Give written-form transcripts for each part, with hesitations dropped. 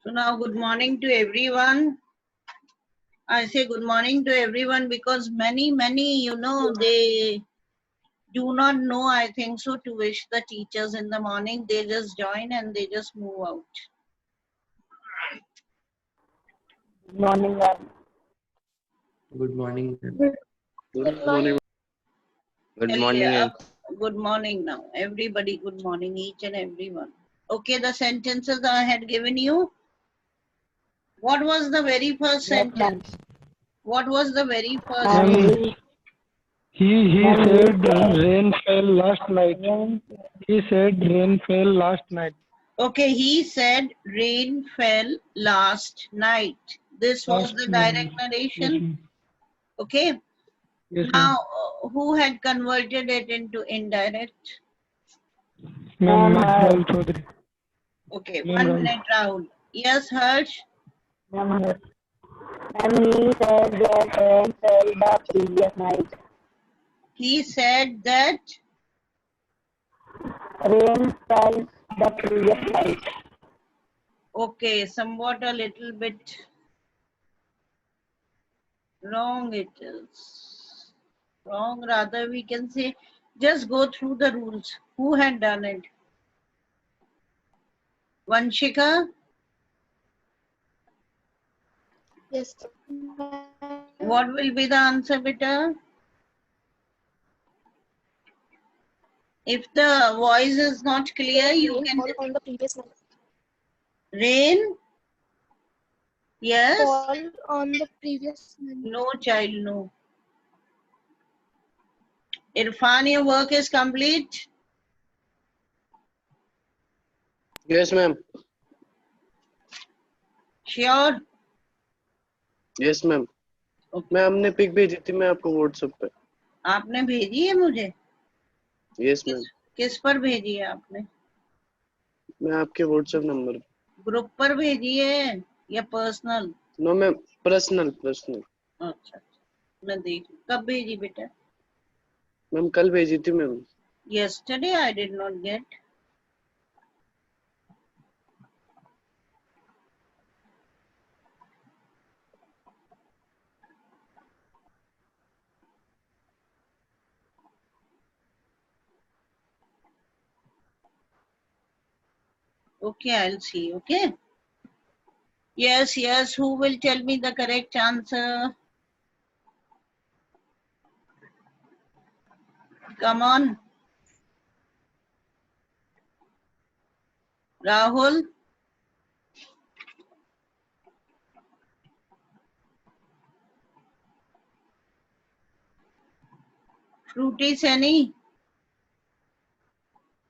So now good morning to everyone. I say good morning to everyone because many, they do not know, I think so, to wish the teachers in the morning. They just join and they just move out. Good morning, ma'am. Good morning, ma'am. Good morning. Good morning. Good morning now. Everybody, good morning, each and everyone. Okay, the sentences I had given you. What was the very first sentence? What was the very first? Ma'am, He Ma'am, said he rain fell last night. He said rain fell last night. Okay, he said rain fell last night. This was the direct narration. Okay. Yes, Now, who had converted it into indirect? ma'am. Ma'am, Rahul Chaudhary. Okay, Ma'am, 1 Rahul. minute, Rahul. Yes, Harsh? ma'am, he said that rain fell the previous night. He said that Rain fell the previous night. okay, somewhat a little bit wrong it is. Wrong, rather we can say, just go through the rules. Who had done it? Vanshika? Yes. What will be the answer, beta? If the voice is not clear, you Rain can... fall on the previous night. Rain? Yes? Fall on the previous night. No, child, no. Irfan, your work is complete? Yes, ma'am. Sure? Yes, ma'am. मैं हमने pick भेजी थी मैं आपको WhatsApp पे. आपने भेजी है मुझे? Yes ma'am. किस पर भेजी है आपने? मैं आपके व्हाट्सएप नंबर. ग्रुप पर भेजी है या पर्सनल? No ma'am, personal. अच्छा, मैं देख. कब भेजी बेटा? मैम कल भेजी थी ma'am. Yesterday I did not get. Okay, I'll see. Okay. Yes, yes. Who will tell me the correct answer? Come on. Rahul? Fruity Sani?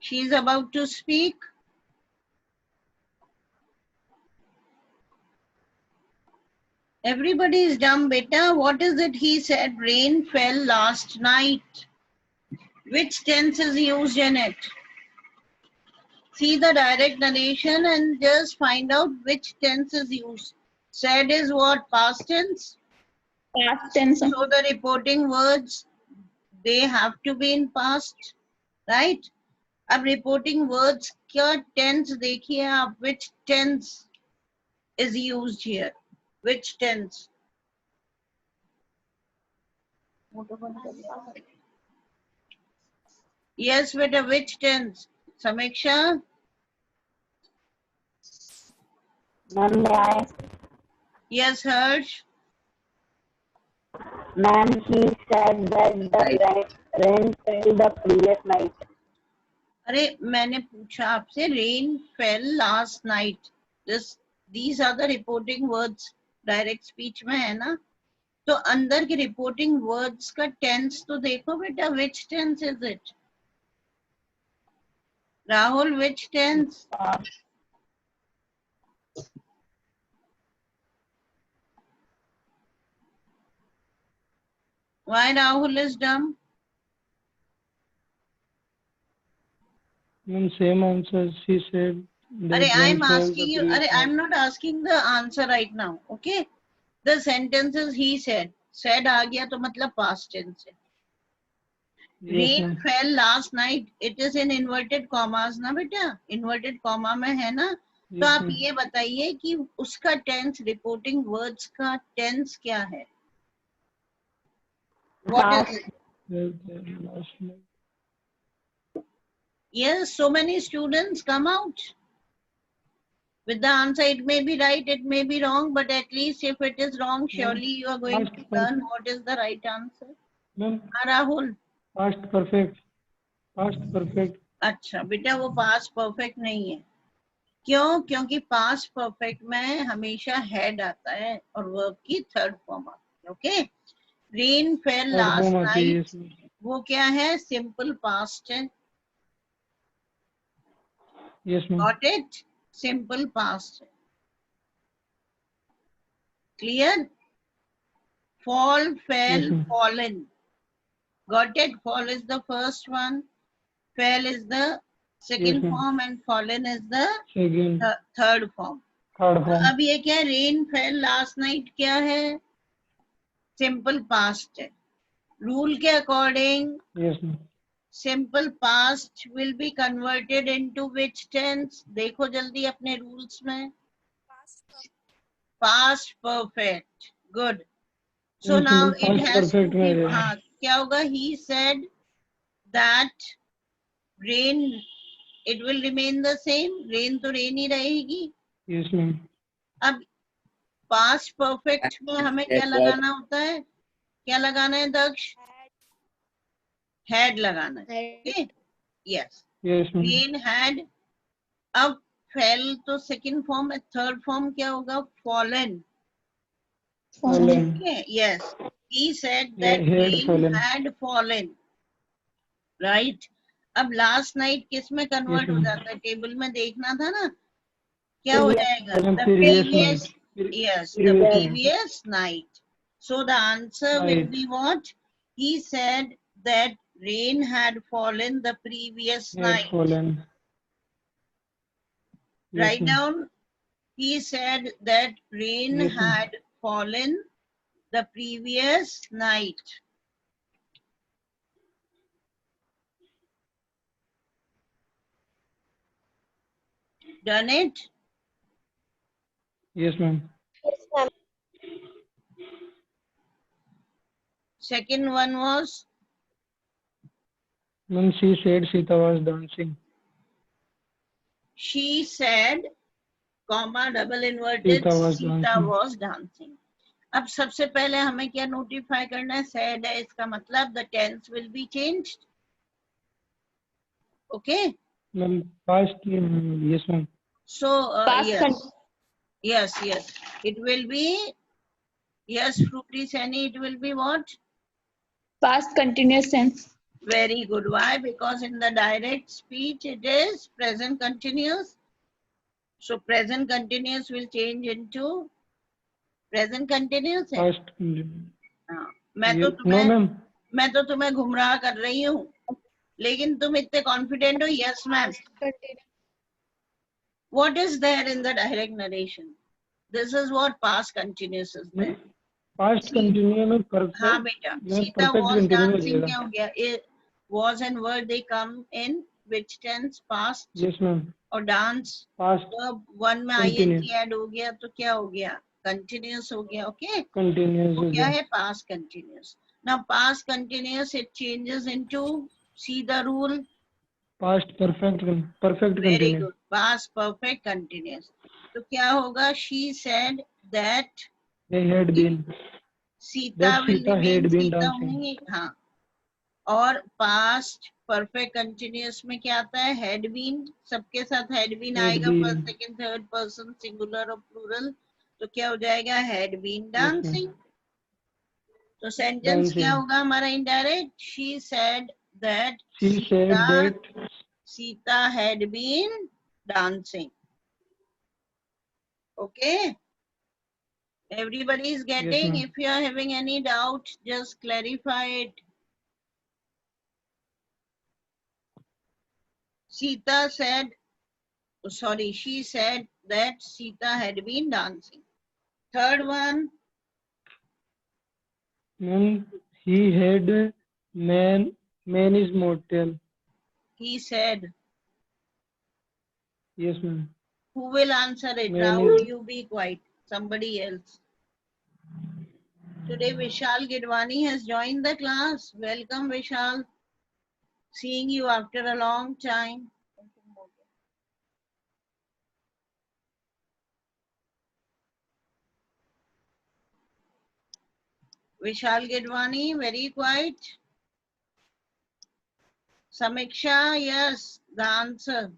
She's about to speak. Everybody is dumb, beta. What is it he said? Rain fell last night. Which tense is used in it? See the direct narration and just find out which tense is used. Said is what? Past tense? Past tense. So the reporting words, they have to be in past, right? अब reporting words क्या tense देखिए आप, which tense is used here? Which tense? Yes, beta, which tense? Samiksha? Ma'am, Yes, Harsh? ma'am, he said that the rain fell the previous night. अरे मैंने पूछा आपसे rain fell last night. These are the reporting words. Direct speech में है ना, तो अंदर के reporting words का tense तो देखो बेटा, which tense is it? Rahul, which tense? Why Rahul is dumb? Same answer. She said that Arey, rain I'm fell asking the you, previous night. I'm not asking the answer right now, okay? The sentences he said. Said आ गया तो मतलब past tense है. Yes, Rain ma'am. fell last night. It is in inverted commas ना बेटा. Inverted comma में है ना. तो Yes, आप ma'am. ये बताइए कि उसका टेंस, रिपोर्टिंग वर्ड्स का टेंस क्या है? What is it? Last night. Yes, so many students come out with the answer. It may be right, it may be wrong, but at least if it is wrong, surely you are going to learn what is the right answer. Ma'am, Rahul, past perfect. Past perfect. अच्छा बेटा, वो past perfect नहीं है. क्यों? क्योंकि past perfect में हमेशा head आता है और वर्ब की थर्ड फॉर्म आती है. Okay, rain fail Third last form आती है नाइट, इसमें. वो क्या है? सिंपल पास्ट है. Yes, ma'am. Got it? Simple past है. Clear? Fall, fell, Yes, ma'am. fallen. Got it? Fall is the first one, fell is the second Yes, ma'am. form, and fallen is the Second. third form. Third form. अब ये क्या? Rain fell last night क्या है? Simple past है. Rule के according Yes, ma'am. simple past will be converted into which tense? देखो जल्दी अपने rules में. Past perfect. Good. So now it Past has to perfect में be, रहेगा. हाँ, क्या होगा? He said that rain, it will remain the same. Rain तो rain ही रहेगी. Yes, ma'am. अब past perfect में हमें क्या लगाना होता है? क्या लगाना है दक्ष? Had लगाना है. Okay? Yes. Yes, ma'am. Rain had. अब fell तो second form है. Third form क्या होगा? Fallen. Fallen. Okay? Yes. He said Yeah, that had rain fallen. had fallen. Right? अब last night किस में convert Yes, हो ma'am. जाता है? टेबल में देखना था ना. क्या हो जाएगा? The Previous previous, night. yes, the Previous night. previous night. So the answer will Right. be what? He said that rain had fallen the previous Had night. fallen. Yes, Write ma'am. down. He said that rain Yes, ma'am. had fallen the previous night. Done it? Yes, ma'am. Second one was, Ma'am, she said Sita was dancing. she said, comma, double inverted, Sita was dancing. अब सबसे पहले हमें क्या notify करना है? Sad है, इसका मतलब the tense will be changed. Okay, Ma'am, past. Yes, ma'am. So yes, it will be, yes, Fruity Sani, it will be what? Past continuous tense. Very good. Why? Because in the direct speech it is present continuous. So present continuous will change into present continuous है. Past. हाँ, मैं No, ma'am. तुम्हें गुमराह कर रही हूँ, लेकिन तुम इतने कॉन्फिडेंट हो. Yes ma'am. What is there in the direct narration? This is what past continuous is there. Past continuous में perfect. हाँ बेटा, Sita was dancing क्या हो गया? It was and were they come in which tense? Past. Yes, ma'am. और dance Past verb one में ing add हो गया तो क्या हो गया? Continuous हो गया. Okay? continuous. वो क्या है? Past continuous. Now past continuous it changes into, see the rule. Past perfect. Perfect Very continuous. good. Past perfect continuous. तो क्या होगा? She said that They had been. Sita That will Sita remain had been Sita dancing. होंगी. हाँ. और past perfect continuous में क्या आता है? Had been. सबके साथ had been Had आएगा. been. First, second, third person singular और plural. तो क्या हो जाएगा? Had been dancing. तो sentence क्या होगा हमारा indirect? She said that She said that Sita had been dancing. Okay? Everybody is getting. ma'am. If you are having any doubt, just clarify it. Sita said, sorry, she said that Sita had been dancing. Third one, ma'am, he had man is mortal. he said. Yes, ma'am. Who will answer it? Man Rahul, is- you be quiet. Somebody else. Today Vishal Gidwani has joined the class. Welcome, Vishal. Seeing you after a long time. Vishal Gidwani, very quiet. Samiksha, yes, the answer.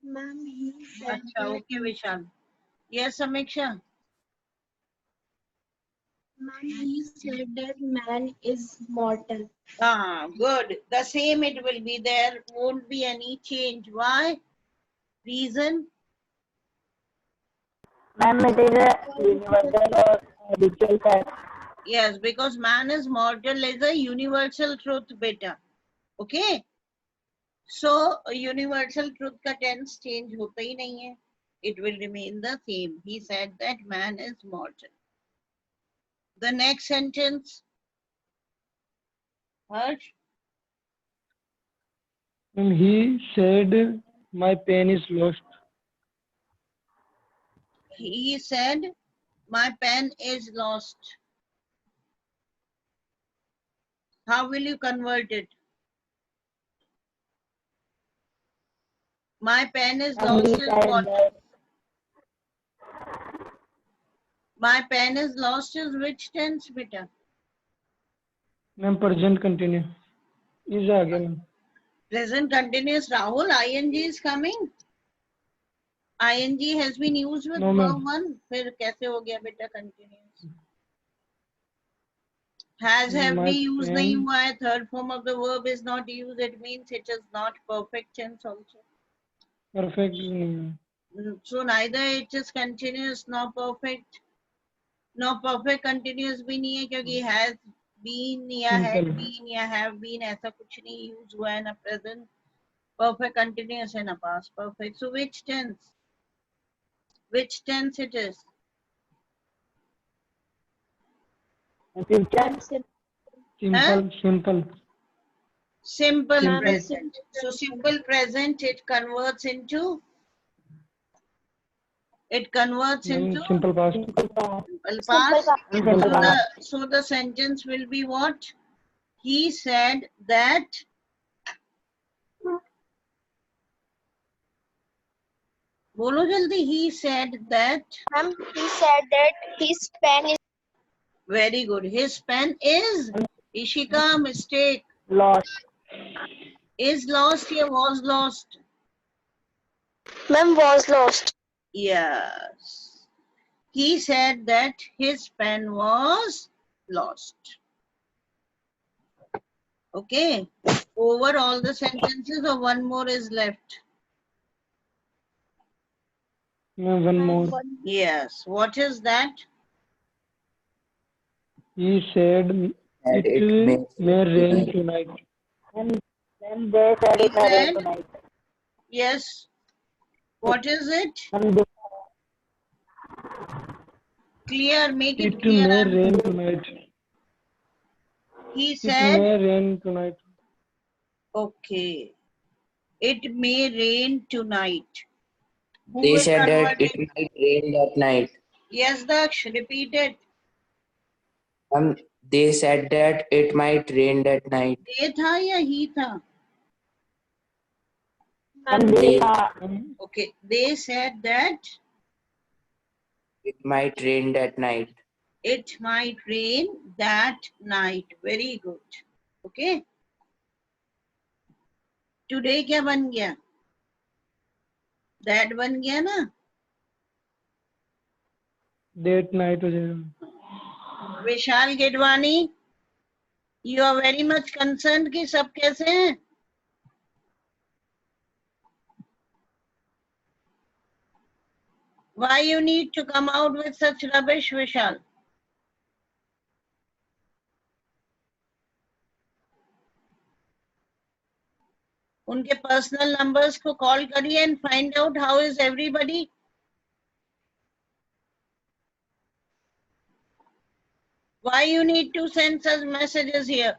Ma'am, he said Acha, that. okay, Vishal. Yes, Samiksha. Ma'am, he said that man is mortal. Ah, good. The same it will be. There won't be any change. Why? Reason? Ma'am, it is a universal or habitual fact. Yes, because man is mortal is a universal truth, beta. Okay? So, universal truth का tense change होता ही नहीं है. It will remain the same. He said that man is mortal. The next sentence. Harsh? And he said, my pen is lost. He said, my pen is lost. How will you convert it? My pen is And lost he is said what? that My pen is lost is which tense, beta? Ma'am present continue. Is आ गया ma'am. Present continuous. Rahul, ing is coming. ing has been used with No, verb ma'am. one. फिर कैसे हो गया बेटा continuous? Has have My भी use pen- नहीं हुआ है. Third form of the verb is not used. It means it is not perfect tense also. Perfect नहीं है. So neither it is continuous nor perfect. No perfect continuous भी नहीं है क्योंकि has been या had Simple. been या have been ऐसा कुछ नहीं use हुआ है ना present perfect continuous है ना past perfect. So which tense? Which tense it is? future. Simple. Simple Simple. present. So simple present it converts into Ma'am, simple past. Simple past. simple past. Simple So past. the sentence will be what? He said that बोलो जल्दी. He said that. Ma'am, he said that his pen is Very good. His pen is Ishika mistake. Lost. Is lost or was lost? Ma'am was lost. Yes. He said that his pen was lost. Okay. Over all the sentences or one more is left? Ma'am, one more. Yes. What is that? He said it may rain tonight. And then they said He it may rain said- tonight. Yes. What is it? And they Clear. Make it It clear. may rain tonight. He It said, may rain tonight. okay. It may rain tonight. Who They will said that convert it might rain that night. Yes, Daksh. Repeat it. They said that it might rain that night. ये था या ही था? and they Okay. They said that It might rain that night. it might rain that night. Very good. Okay. Today क्या बन गया? That बन गया ना? That night हो जाएगा. विशाल गेडवानी, you are very much concerned कि सब कैसे हैं? Why you need to come out with such rubbish, Vishal? उनके पर्सनल नंबर्स को कॉल करिए and find out how is everybody. Why you need to send such messages here?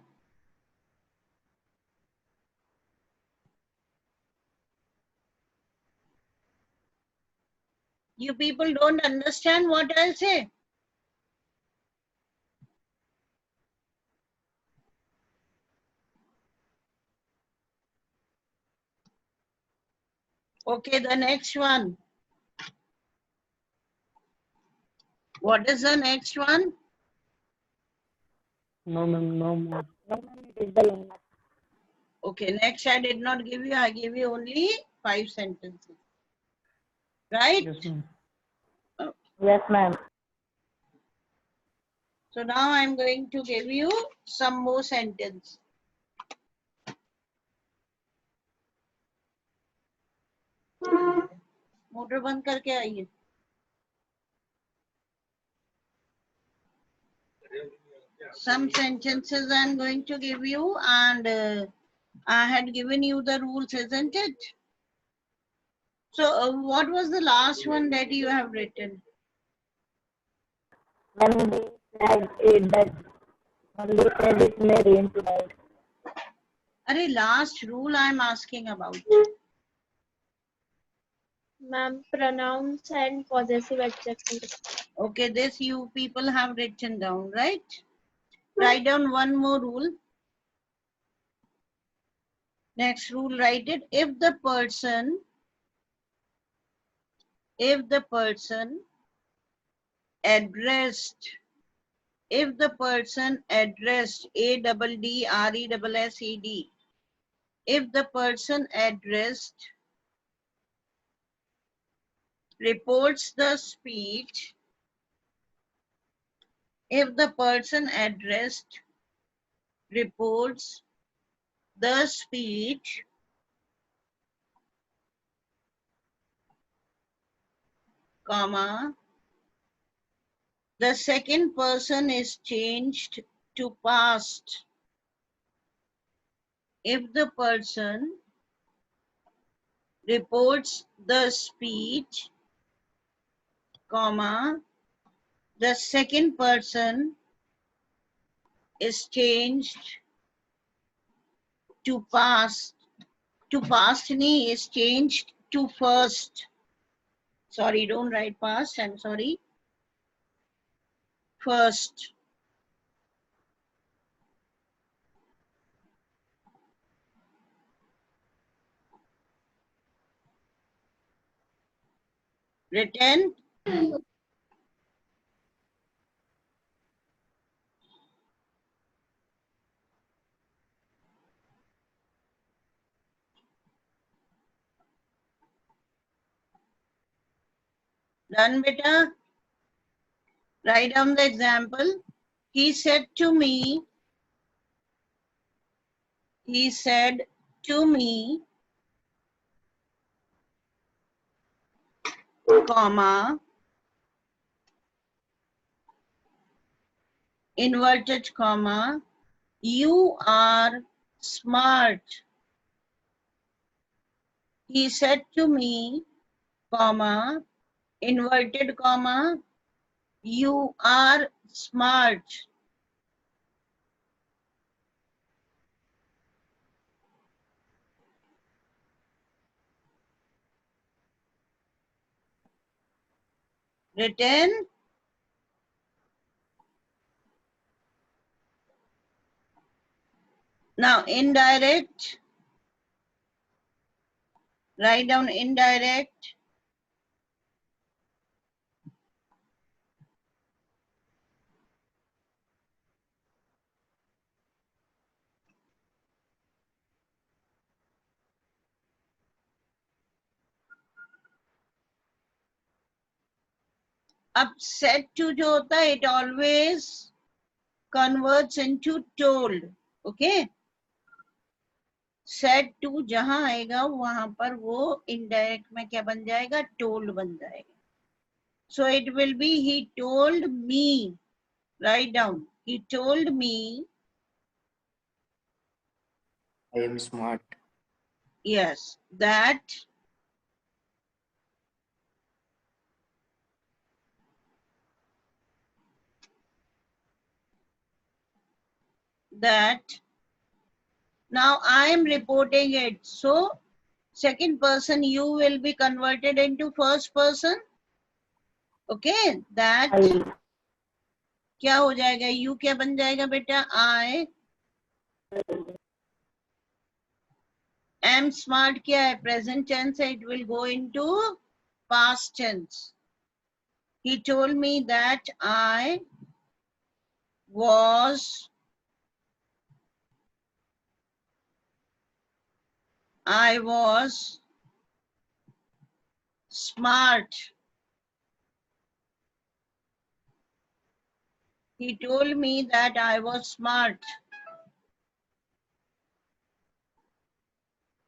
You people don't understand what I say. Okay, the next one. What is the next one? No, ma'am, no more. No, ma'am, it is the last. Okay, next I did not give you. I gave you only 5 sentences. Right? Yes, ma'am. Yes, ma'am. So now I'm going to give you some more sentence. Motor बंद करके आइए. Some sentences I'm going to give you, and I had given you the rules, isn't it? So what was the last one that you have written? When they said it that when they said it may rain tonight. Arey, last rule I'm asking about. Ma'am, pronouns and possessive adjectives. Okay, this you people have written down, right? Write down one more rule. Next rule, write it. If the person addressed, ADDRESSED, if the person addressed reports the speech, if the person addressed reports the speech, comma, the second person is changed to past. If the person reports the speech, comma, the second person is changed to past. To past nahi, is changed to first. Sorry, don't write past, I'm sorry. First. Written. Done, beta. Write down the example. He said to me, comma, inverted comma, you are smart. He said to me, comma, inverted comma, you are smart. Written. Now indirect. Write down indirect. अब said to जो होता है, it always converts into told. Okay. Said to जहां आएगा वहां पर वो indirect में क्या बन जाएगा? Told बन जाएगा. So it will be he told me. Write down. He told me. I am smart. Yes, that now I am reporting it. So second person you will be converted into first person Okay, that I क्या हो जाएगा? You क्या बन जाएगा बेटा? I am smart क्या है? Present tense है, it will go into past tense. He told me that I was smart. He told me that I was smart.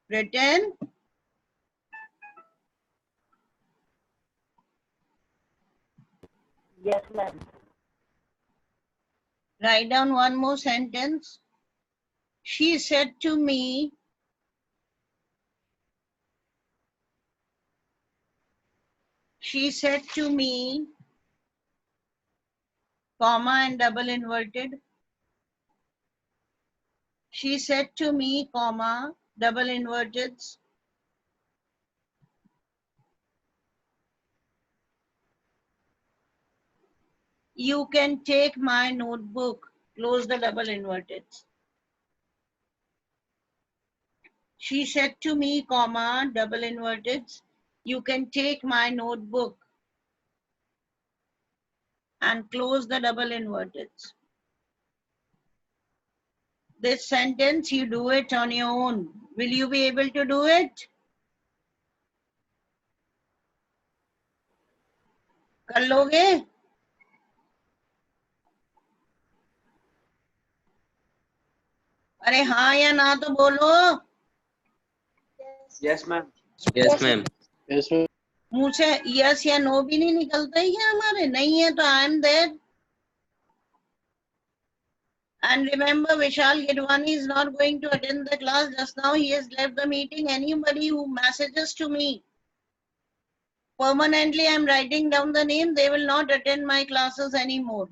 Written. yes, ma'am. Write down one more sentence. She said to me, comma and double inverted. She said to me, comma, double inverted. You can take my notebook. Close the double inverted. She said to me, comma, double inverted. You can take my notebook. And close the double inverted. This sentence, you do it on your own. Will you be able to do it? कर लोगे? अरे हाँ या ना तो बोलो. Yes, ma'am. Yes, ma'am. Yes, ma'am. मुंह से यस या नो भी नहीं निकलता ही क्या हमारे? नहीं है तो I am there. And remember, Vishal Gidwani is not going to attend the class just now. He has left the meeting. Anybody who messages to me permanently, I'm writing down the name. They will not attend my classes anymore.